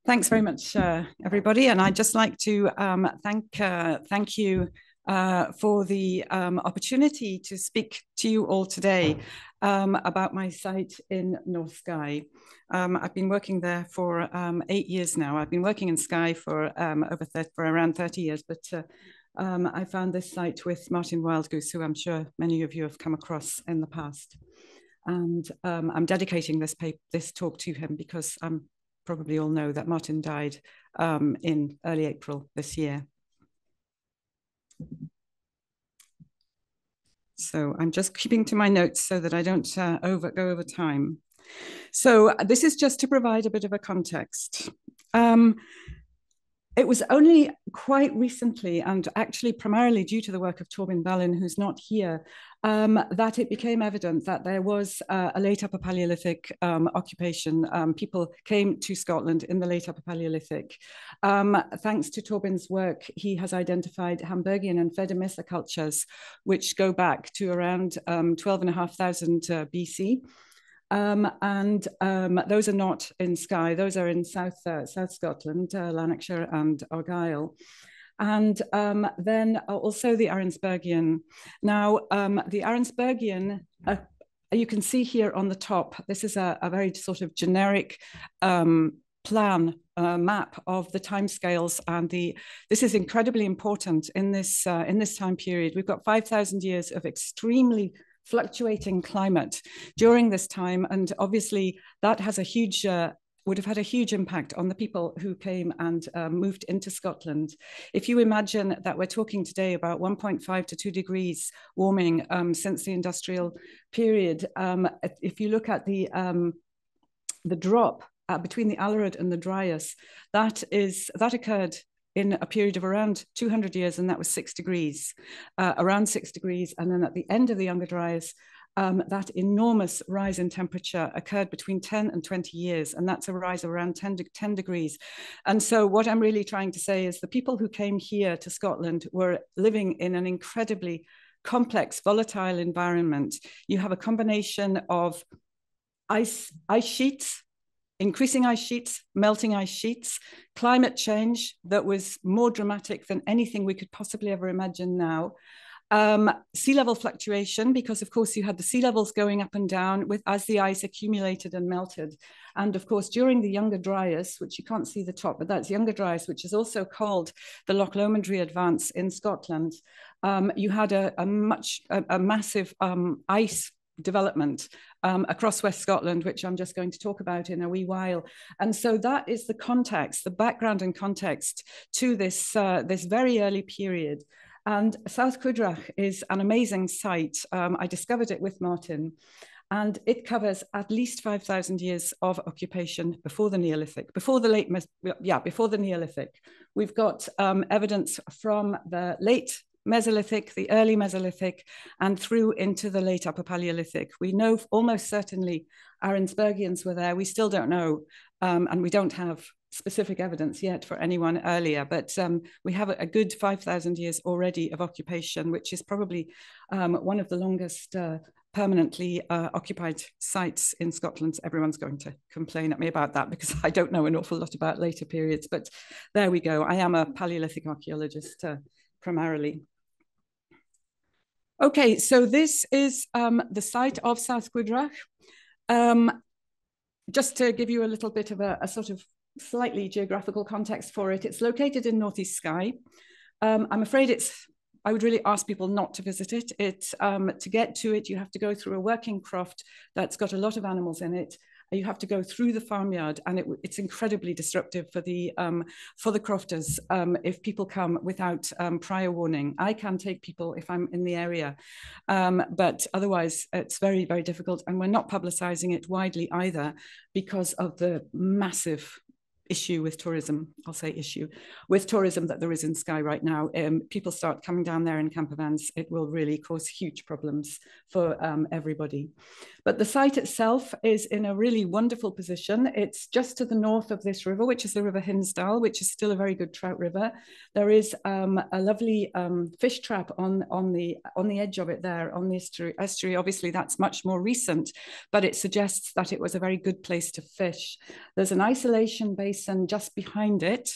Thanks very much, everybody. And I'd just like to thank you for the opportunity to speak to you all today about my site in North Skye. I've been working there for 8 years now. I've been working in Skye for around 30 years, but I found this site with Martin Wildgoose, who I'm sure many of you have come across in the past. And I'm dedicating this talk to him because probably all know that Martin died in early April this year. So I'm just keeping to my notes so that I don't go over time. So this is just to provide a bit of a context. It was only quite recently, and actually primarily due to the work of Torben Ballin, who's not here, that it became evident that there was a late Upper Paleolithic occupation. People came to Scotland in the late Upper Paleolithic. Thanks to Torben's work, he has identified Hamburgian and Fedemissa cultures, which go back to around 12,500 BC. Those are not in Skye, those are in South Scotland, Lanarkshire and Argyll. And then also the Ahrensburgian. Now, the Ahrensburgian, you can see here on the top, this is a very sort of generic plan map of the timescales, and this is incredibly important in this time period. We've got 5,000 years of extremely fluctuating climate during this time, and obviously that has a huge would have had a huge impact on the people who came and moved into Scotland. If you imagine that we're talking today about 1.5 to 2 degrees warming since the industrial period, if you look at the drop between the Allerud and the Dryas, that occurred in a period of around 200 years, and that was 6 degrees, around 6 degrees. And then at the end of the Younger Dryas, that enormous rise in temperature occurred between 10 and 20 years, and that's a rise of around 10 degrees. And so what I'm really trying to say is the people who came here to Scotland were living in an incredibly complex, volatile environment. You have a combination of ice sheets, increasing ice sheets, melting ice sheets, climate change that was more dramatic than anything we could possibly ever imagine now. Sea level fluctuation, because of course you had the sea levels going up and down as the ice accumulated and melted. And of course, during the Younger Dryas, which you can't see the top, but that's Younger Dryas, which is also called the Loch Lomondry Advance in Scotland, you had a massive ice development across West Scotland, which I'm just going to talk about in a wee while. And so that is the context, the background and context to this very early period. And South Cuidrach is an amazing site. I discovered it with Martin, and it covers at least 5,000 years of occupation before the Neolithic, before the Neolithic. We've got evidence from the late Mesolithic, the early Mesolithic, and through into the late Upper Paleolithic. We know almost certainly Ahrensburgians were there. We still don't know, and we don't have specific evidence yet for anyone earlier, but we have a good 5,000 years already of occupation, which is probably one of the longest permanently occupied sites in Scotland. Everyone's going to complain at me about that because I don't know an awful lot about later periods, but there we go. I am a Paleolithic archaeologist primarily. Okay, so this is the site of South Cuidrach. Just to give you a little bit of a sort of slightly geographical context for it, it's located in Northeast Skye. I'm afraid I would really ask people not to visit it. To get to it, you have to go through a working croft that's got a lot of animals in it. You have to go through the farmyard, and it's incredibly disruptive for the crofters if people come without prior warning. I can take people if I'm in the area, but otherwise it's very, very difficult, and we're not publicizing it widely either because of the massive issue with tourism, I'll say issue, with tourism that there is in Skye right now. People start coming down there in camper vans, it will really cause huge problems for everybody. But the site itself is in a really wonderful position. It's just to the north of this river, which is the River Hinsdale, which is still a very good trout river. There is a lovely fish trap on the edge of it there, on the estuary. Obviously, that's much more recent, but it suggests that it was a very good place to fish. There's an isolation basin basin just behind it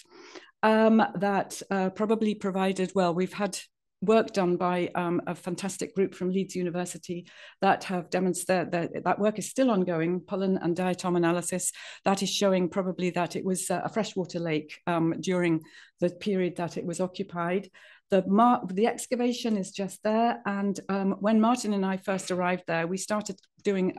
that probably provided, well, we've had work done by a fantastic group from Leeds University that have demonstrated that work is still ongoing, pollen and diatom analysis, that is showing probably that it was a freshwater lake during the period that it was occupied. The excavation is just there. And when Martin and I first arrived there, we started doing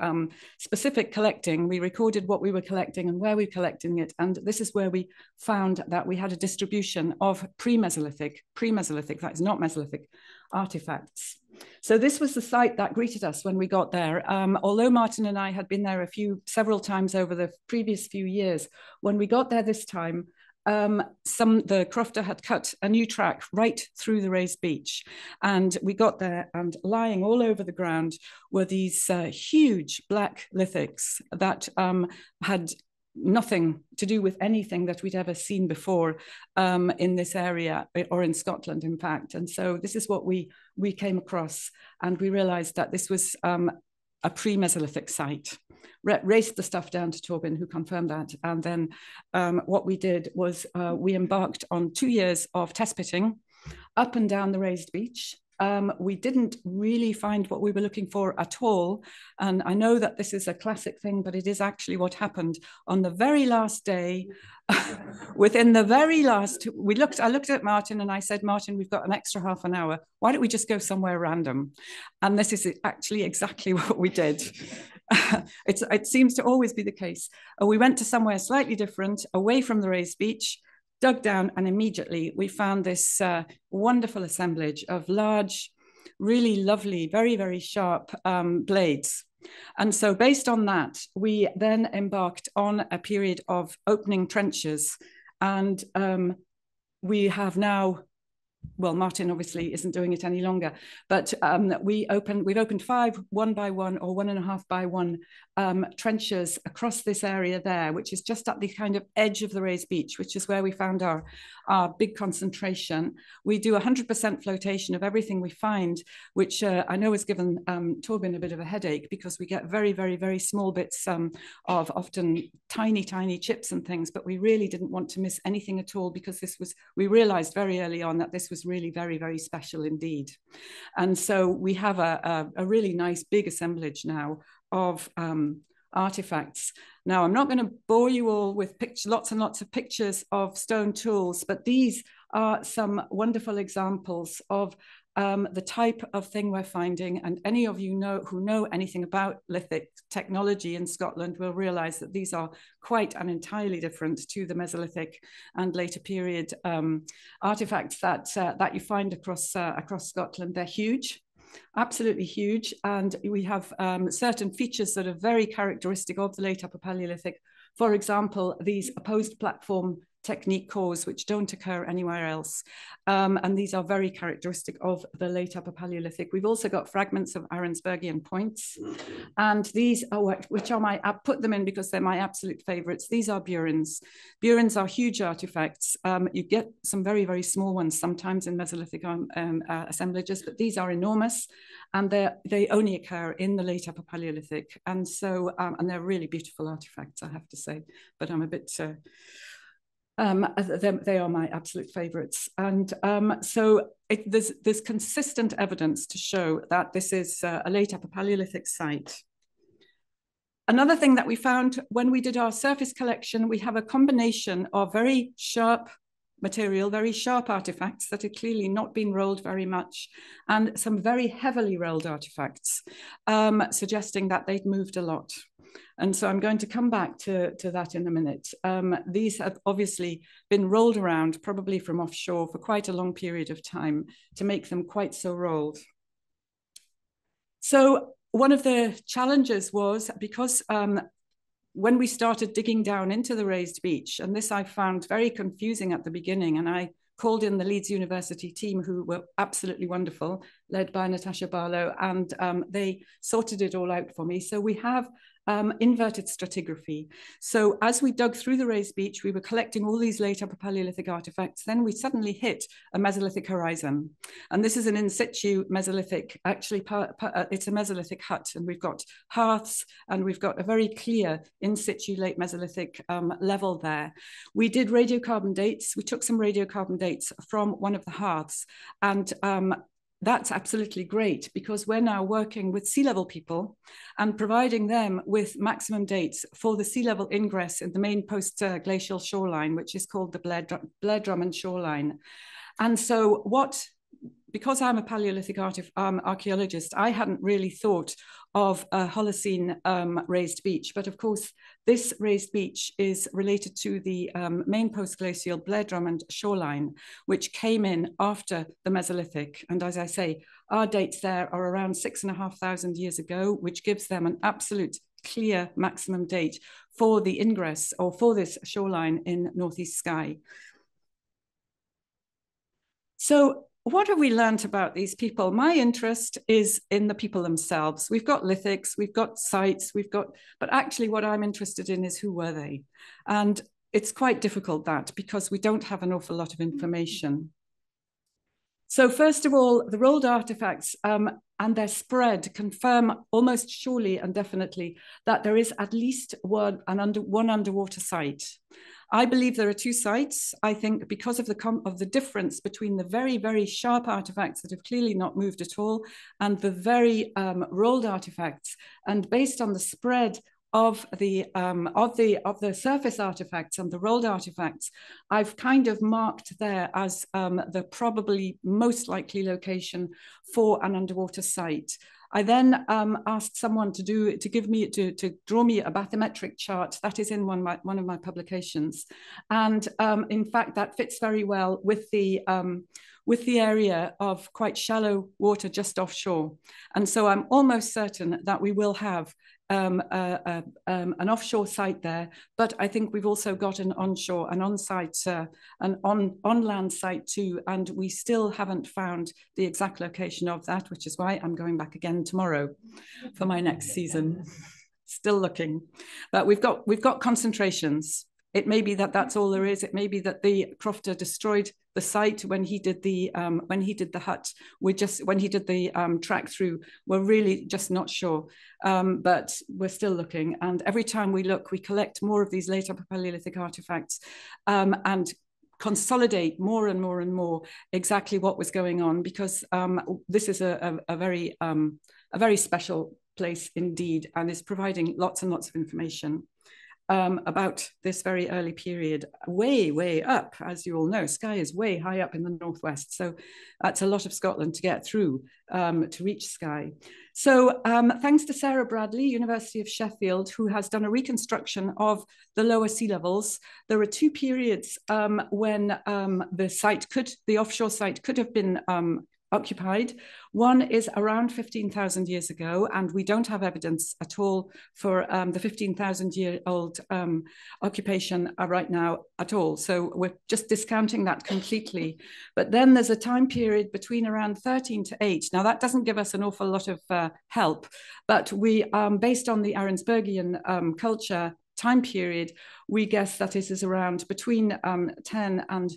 specific collecting. We recorded what we were collecting and where we were collecting it. And this is where we found that we had a distribution of pre-Mesolithic, that is not Mesolithic, artifacts. So this was the site that greeted us when we got there. Although Martin and I had been there several times over the previous few years, when we got there this time, the crofter had cut a new track right through the raised beach, and we got there, and lying all over the ground were these huge black lithics that had nothing to do with anything that we'd ever seen before in this area, or in Scotland, in fact. And so this is what we came across, and we realized that this was a pre-Mesolithic site. Raced the stuff down to Torben, who confirmed that. And then what we did was we embarked on 2 years of test pitting up and down the raised beach. We didn't really find what we were looking for at all. And I know that this is a classic thing, but it is actually what happened on the very last day. Within the very last, I looked at Martin and I said, Martin, we've got an extra half an hour. Why don't we just go somewhere random? And this is actually exactly what we did. It seems to always be the case. We went to somewhere slightly different, away from the raised beach, dug down, and immediately we found this wonderful assemblage of large, really lovely, very, very sharp blades. And so based on that, we then embarked on a period of opening trenches. And we have now, well, Martin obviously isn't doing it any longer, but we've opened 5 1 by 1 or 1.5 by 1 trenches across this area there, which is just at the kind of edge of the raised beach, which is where we found our big concentration. We do 100% flotation of everything we find, which I know has given Torben a bit of a headache, because we get very, very, very small bits of often tiny, tiny chips and things, but we really didn't want to miss anything at all, because we realized very early on that this was really very, very special indeed. And so we have a really nice big assemblage now of artifacts. Now, I'm not going to bore you all with lots and lots of pictures of stone tools, but these are some wonderful examples of the type of thing we're finding. And any of you who know anything about lithic technology in Scotland will realize that these are quite and entirely different to the Mesolithic and later period artifacts that you find across Scotland. They're huge. Absolutely huge. And we have certain features that are very characteristic of the late Upper Paleolithic. For example, these opposed platform technique cores, which don't occur anywhere else. And these are very characteristic of the late Upper Paleolithic. We've also got fragments of Ahrensburgian points. And these are, I put them in because they're my absolute favorites. These are burins. Burins are huge artifacts. You get some very, very small ones sometimes in Mesolithic assemblages, but these are enormous. And they only occur in the late Upper Paleolithic. And so, and they're really beautiful artifacts, I have to say, but I'm a bit, they are my absolute favorites. And so there's consistent evidence to show that this is a late Upper Paleolithic site. Another thing that we found when we did our surface collection, we have a combination of very sharp material, very sharp artifacts that had clearly not been rolled very much, and some very heavily rolled artifacts, suggesting that they'd moved a lot. And so I'm going to come back to that in a minute. These have obviously been rolled around, probably from offshore, for quite a long period of time to make them quite so rolled. So one of the challenges was, because when we started digging down into the raised beach, and this I found very confusing at the beginning, and I called in the Leeds University team, who were absolutely wonderful, led by Natasha Barlow, and they sorted it all out for me. So we have inverted stratigraphy. So as we dug through the raised beach, we were collecting all these late Upper Paleolithic artifacts. Then we suddenly hit a Mesolithic horizon. And this is an in situ Mesolithic, actually, it's a Mesolithic hut. And we've got hearths, and we've got a very clear in situ late Mesolithic level there. We did radiocarbon dates. We took some radiocarbon dates from one of the hearths. And that's absolutely great, because we're now working with sea level people and providing them with maximum dates for the sea level ingress in the main post-glacial shoreline, which is called the Blair Drummond shoreline. And so because I'm a Paleolithic archaeologist, I hadn't really thought of a Holocene raised beach. But of course, this raised beach is related to the main post-glacial Blair Drummond shoreline, which came in after the Mesolithic. And as I say, our dates there are around 6,500 years ago, which gives them an absolute clear maximum date for the ingress or for this shoreline in Northeast Skye. So what have we learned about these people? My interest is in the people themselves. We've got lithics, we've got sites, but actually what I'm interested in is who were they? And it's quite difficult because we don't have an awful lot of information. So first of all, the rolled artifacts and their spread confirm almost surely and definitely that there is at least one underwater site. I believe there are two sites. I think because of the difference between the very, very sharp artifacts that have clearly not moved at all and the very rolled artifacts, and based on the spread of the surface artifacts and the rolled artifacts, I've kind of marked there as the probably most likely location for an underwater site. I then asked someone to draw me a bathymetric chart that is in one of my publications, and in fact that fits very well with the area of quite shallow water just offshore. And so I'm almost certain that we will have an offshore site there, but I think we've also got an onshore, an on-site, an on-land site too, and we still haven't found the exact location of that, which is why I'm going back again tomorrow for my next season. Still looking, but we've got concentrations. It may be that that's all there is. It may be that the crofter destroyed the site when he did the hut. When he did the track through, we're really just not sure. But we're still looking. And every time we look, we collect more of these late Upper Paleolithic artifacts and consolidate more and more and more exactly what was going on, because this is a very special place indeed, and is providing lots and lots of information about this very early period, way up. As you all know, Skye is way high up in the northwest, so that's a lot of Scotland to get through to reach Skye. So thanks to Sarah Bradley, University of Sheffield, who has done a reconstruction of the lower sea levels. There are two periods when the offshore site could have been occupied. One is around 15,000 years ago, and we don't have evidence at all for the 15,000-year-old occupation right now at all. So we're just discounting that completely. But then there's a time period between around 13 to 8. Now that doesn't give us an awful lot of help, but we, based on the Ahrensburgian culture time period, we guess that it is around between 10 and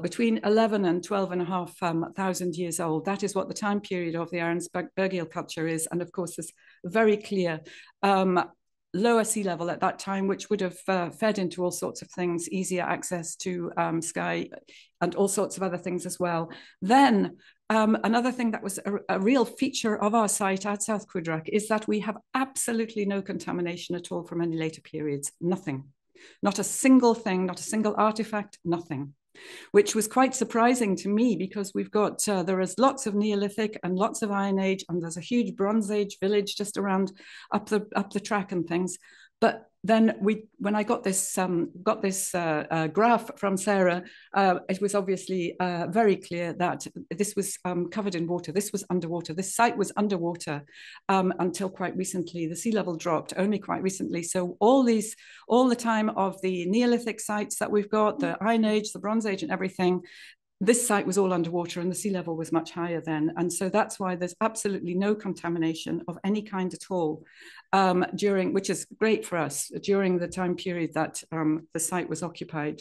between 11 and 12,500 years old. That is what the time period of the Ahrensburgian culture is. And of course, there's very clear lower sea level at that time, which would have fed into all sorts of things, easier access to Skye and all sorts of other things as well. Then another thing that was a real feature of our site at South Cuidrach is that we have absolutely no contamination at all from any later periods, nothing. Not a single thing, not a single artifact, nothing. Which was quite surprising to me, because we've got, there is lots of Neolithic and lots of Iron Age, and there's a huge Bronze Age village just around up the track and things. But then when I got this graph from Sarah, it was obviously very clear that this was covered in water. This was underwater. This site was underwater until quite recently. The sea level dropped only quite recently. So all the time of the Neolithic sites that we've got, the Iron Age, the Bronze Age and everything, this site was all underwater and the sea level was much higher then. And so that's why there's absolutely no contamination of any kind at all during, which is great for us, during the time period that the site was occupied.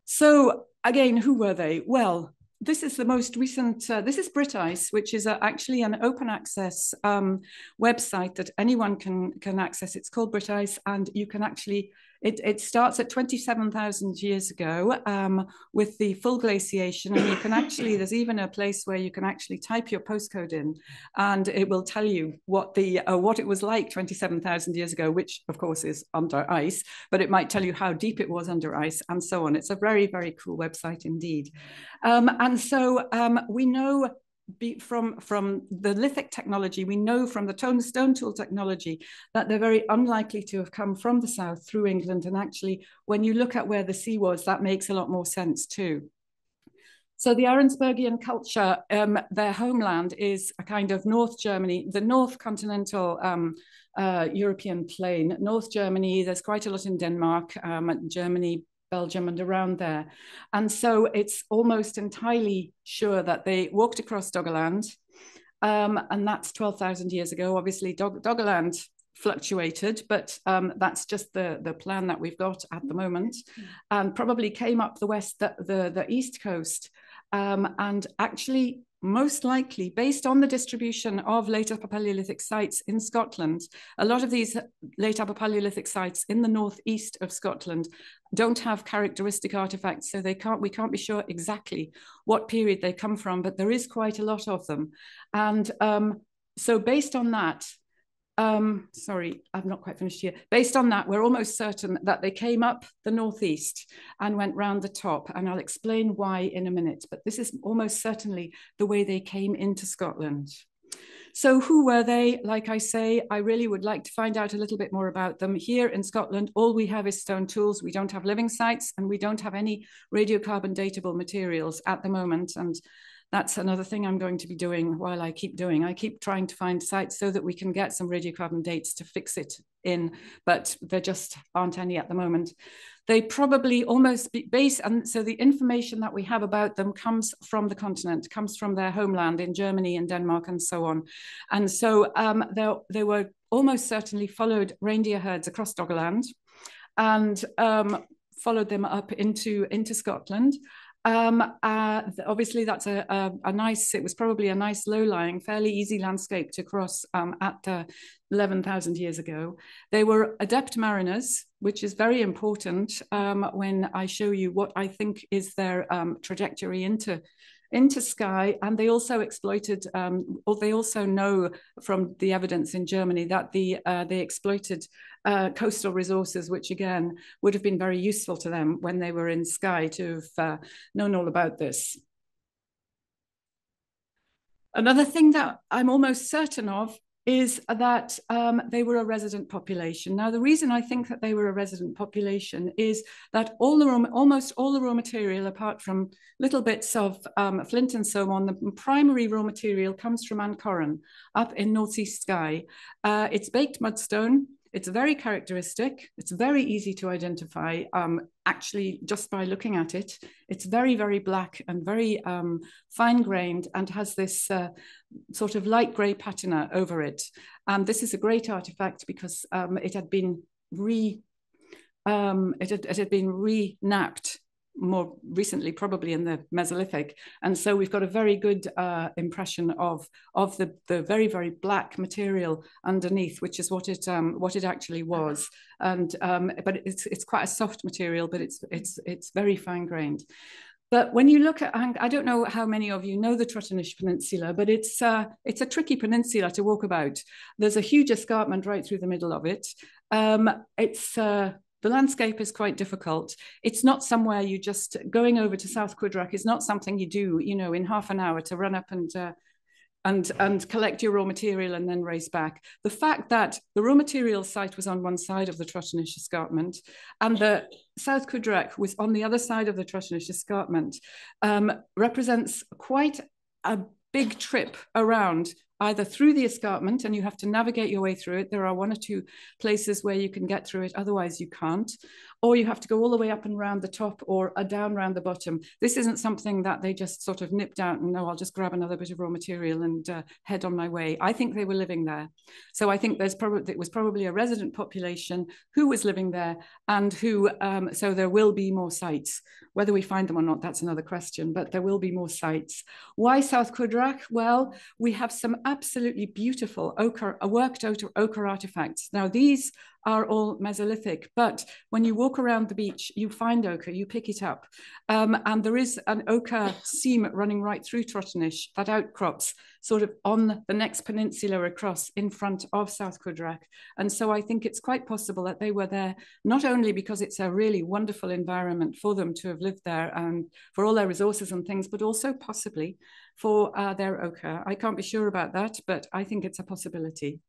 So again, who were they? Well, this is the most recent, this is BritIce, which is actually an open access website that anyone can access. It's called BritIce, and you can actually, it starts at 27,000 years ago with the full glaciation, and you can actually, there's even a place where you can actually type your postcode in, and it will tell you what it was like 27,000 years ago, which of course is under ice, but it might tell you how deep it was under ice and so on. It's a very, very cool website indeed. And so we know from the lithic technology, we know from the stone tool technology that they're very unlikely to have come from the south through England. And actually, when you look at where the sea was, that makes a lot more sense too. So the Ahrensburgian culture, their homeland is a kind of North Germany, the North continental European plain, North Germany. There's quite a lot in Denmark, Germany, Belgium and around there. And so it's almost entirely sure that they walked across Doggerland, and that's 12,000 years ago. Obviously, Doggerland fluctuated, but that's just the plan that we've got at the moment, and probably came up the east coast, and actually most likely based on the distribution of late Upper Paleolithic sites in Scotland. A lot of these late Upper Paleolithic sites in the northeast of Scotland don't have characteristic artifacts, so we can't be sure exactly what period they come from, but there is quite a lot of them. And so based on that, sorry, I've not quite finished here. Based on that, we're almost certain that they came up the northeast and went round the top, and I'll explain why in a minute, but this is almost certainly the way they came into Scotland. So who were they? Like I say, I really would like to find out a little bit more about them. Here in Scotland, all we have is stone tools. We don't have living sites, and we don't have any radiocarbon datable materials at the moment. And that's another thing I'm going to be doing while I keep trying to find sites so that we can get some radiocarbon dates to fix it in, but there just aren't any at the moment. They probably almost base, and so the information that we have about them comes from the continent, comes from their homeland in Germany and Denmark and so on. And so they were almost certainly followed reindeer herds across Doggerland and followed them up into Scotland. Obviously that's it was probably a nice low-lying, fairly easy landscape to cross at 11,000 years ago. They were adept mariners, which is very important when I show you what I think is their trajectory into Skye. And they also exploited, or they also know from the evidence in Germany that they exploited coastal resources, which again would have been very useful to them when they were in Skye to have known all about this. Another thing that I'm almost certain of is that they were a resident population. Now, the reason I think that they were a resident population is that almost all the raw material, apart from little bits of flint and so on, the primary raw material comes from Ancoran up in northeast Skye. It's baked mudstone. It's very characteristic. It's very easy to identify, actually, just by looking at it. It's very, very black and very fine-grained and has this sort of light grey patina over it. And this is a great artifact because it had been re-napped more recently, probably in the Mesolithic. And so we've got a very good impression of the very, very black material underneath, which is what it actually was. And but it's quite a soft material, but it's very fine grained. But when you look at, I don't know how many of you know the Trotternish Peninsula, but it's a tricky peninsula to walk about. There's a huge escarpment right through the middle of it. The landscape is quite difficult. It's not somewhere you just, going over to South Cuidrach is not something you do, in half an hour to run up and collect your raw material and then race back. The fact that the raw material site was on one side of the Trotternish Escarpment and the South Cuidrach was on the other side of the Trotternish Escarpment represents quite a big trip around, either through the escarpment, and you have to navigate your way through it. There are one or two places where you can get through it, otherwise you can't. or you have to go all the way up and around the top or down around the bottom. This isn't something that they just sort of nipped out and, no, I'll just grab another bit of raw material and head on my way. I think they were living there. So I think it was probably a resident population who was living there, and who, so there will be more sites. Whether we find them or not, that's another question, but there will be more sites. Why South Cudrach? Well, we have some absolutely beautiful worked out ochre artifacts. Now, these are all Mesolithic, but when you walk around the beach, you find ochre, you pick it up. And there is an ochre seam running right through Trotternish that outcrops sort of on the next peninsula across in front of South Cudrach. And so I think it's quite possible that they were there, not only because it's a really wonderful environment for them to have lived there and for all their resources and things, but also possibly for their ochre. I can't be sure about that, but I think it's a possibility.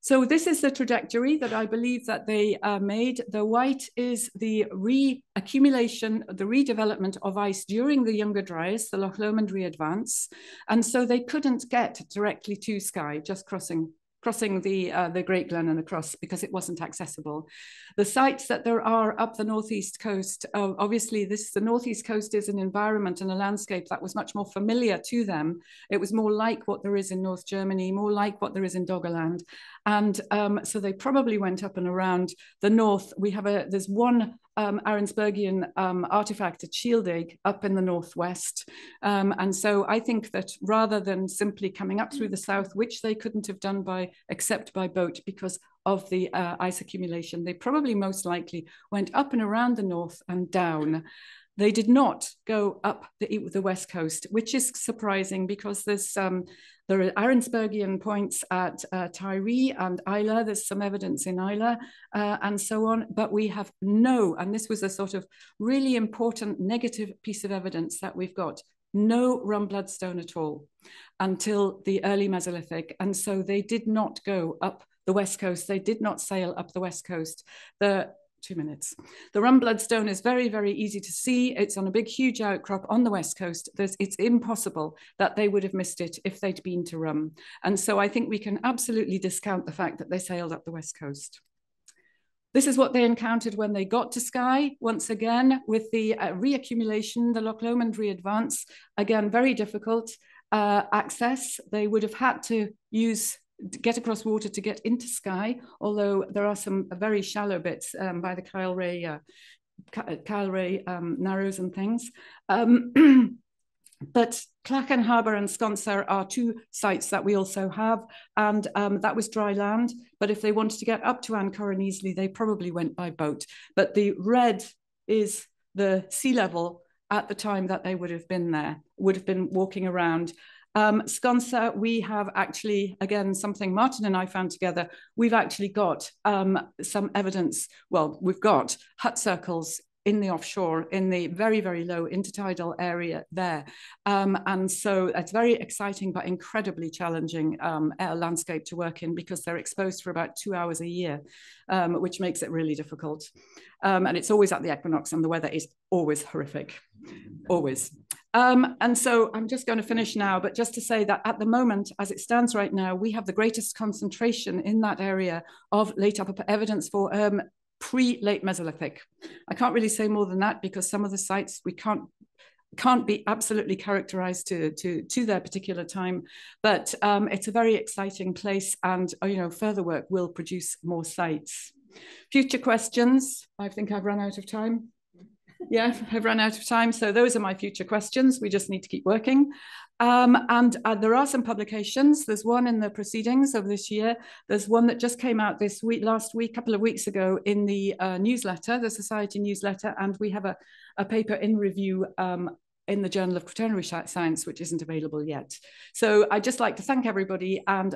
So this is the trajectory that I believe that they made. The white is the reaccumulation, the redevelopment of ice during the Younger Dryas, the Loch Lomond re-advance. And so they couldn't get directly to Skye, just crossing the Great Glen and across, because it wasn't accessible. The sites that there are up the northeast coast, obviously the northeast coast is an environment and a landscape that was much more familiar to them. It was more like what there is in North Germany, more like what there is in Doggerland. And so they probably went up and around the north. There's one Ahrensburgian artifact at Shieldig up in the northwest. And so I think that rather than simply coming up through the south, which they couldn't have done except by boat because of the ice accumulation, they probably most likely went up and around the north and down. They did not go up the west coast, which is surprising because there are Ahrensburgian points at Tyree and Isla. There's some evidence in Isla and so on, but we have and this was a sort of really important negative piece of evidence that we've got, no rum bloodstone at all until the early Mesolithic. And so they did not go up the west coast. They did not sail up the west coast. 2 minutes. The rum bloodstone is very, very easy to see. It's on a big, huge outcrop on the west coast. It's impossible that they would have missed it if they'd been to Rum. And so I think we can absolutely discount the fact that they sailed up the west coast. This is what they encountered when they got to Skye, once again, with the reaccumulation, the Loch Lomond re-advance. Again, very difficult access. They would have had to get across water to get into Skye, although there are some very shallow bits by the Kyle Ray narrows and things. But Clachan Harbour and Sconser are two sites that we also have, and that was dry land. But if they wanted to get up to Ancoran easily, they probably went by boat. But the red is the sea level at the time that they would have been there, would have been walking around. Sconser, we have actually, again, something Martin and I found together, we've actually got some evidence. Well, we've got hut circles in the offshore, in the very, very low intertidal area there. And so it's very exciting, but incredibly challenging landscape to work in, because they're exposed for about 2 hours a year, which makes it really difficult. And it's always at the equinox, and the weather is always horrific, always. And so I'm just going to finish now, but just to say that at the moment, as it stands right now, we have the greatest concentration in that area of late upper evidence for pre-late Mesolithic. I can't really say more than that, because some of the sites we can't be absolutely characterized to their particular time, but it's a very exciting place, and further work will produce more sites. Future questions? I think I've run out of time. Yeah, I've run out of time. So those are my future questions. We just need to keep working. And there are some publications. There's one in the proceedings of this year. There's one that just came out last week, a couple of weeks ago, in the newsletter, the Society newsletter. And we have a paper in review in the Journal of Quaternary Science, which isn't available yet. So I'd just like to thank everybody. And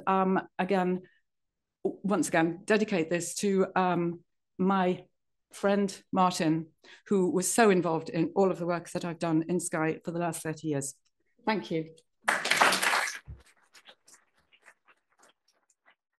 once again, dedicate this to my friend Martin, who was so involved in all of the work that I've done in Skye for the last 30 years. Thank you.